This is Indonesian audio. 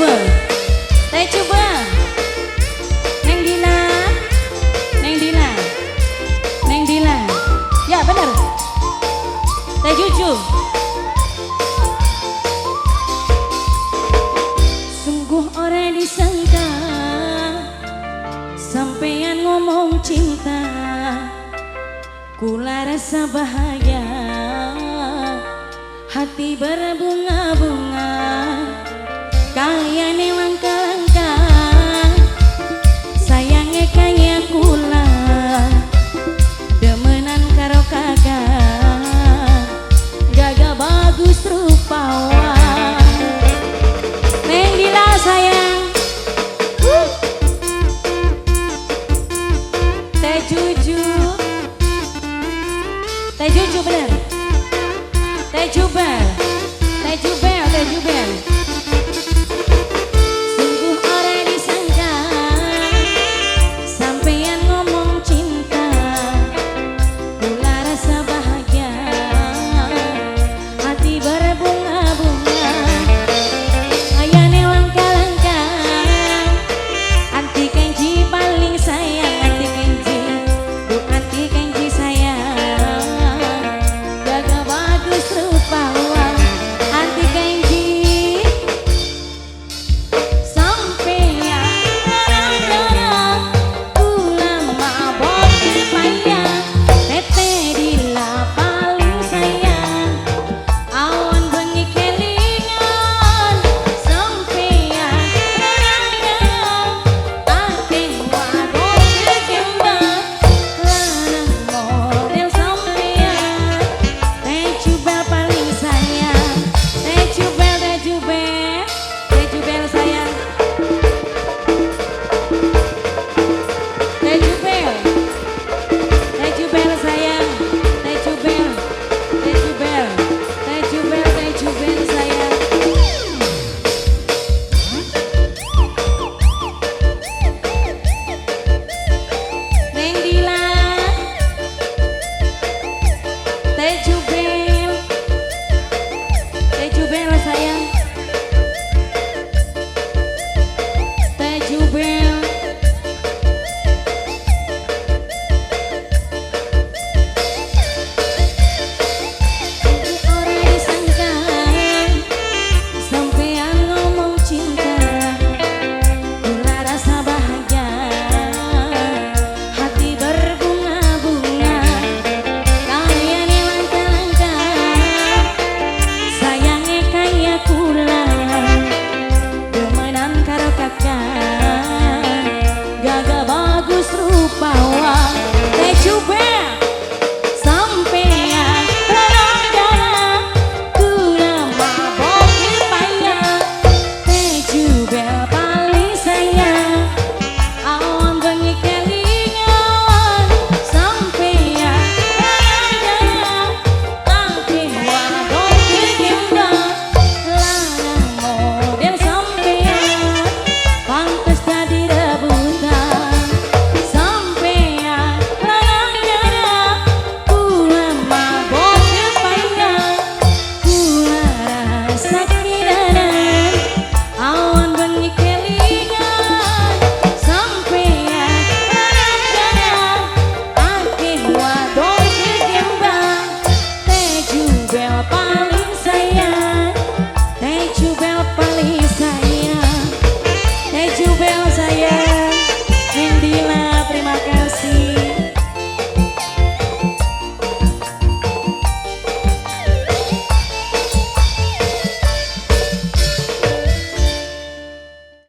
Jubel. Teh Jubel. Neng Dina. Neng Dina. Neng Dina. Ya bener. Teh Juju. Sungguh ora disangka sampean ngomong cinta, kula rasa bahagia, hati berbunga-bunga, kalian langka-langka, sayangnya kaya kula, demenan karo kakak, gagah bagus rupawan. Neng Dila sayang. Teh Juju. Teh Juju bener. Teh Jubel. Teh Jubel, Teh Jubel.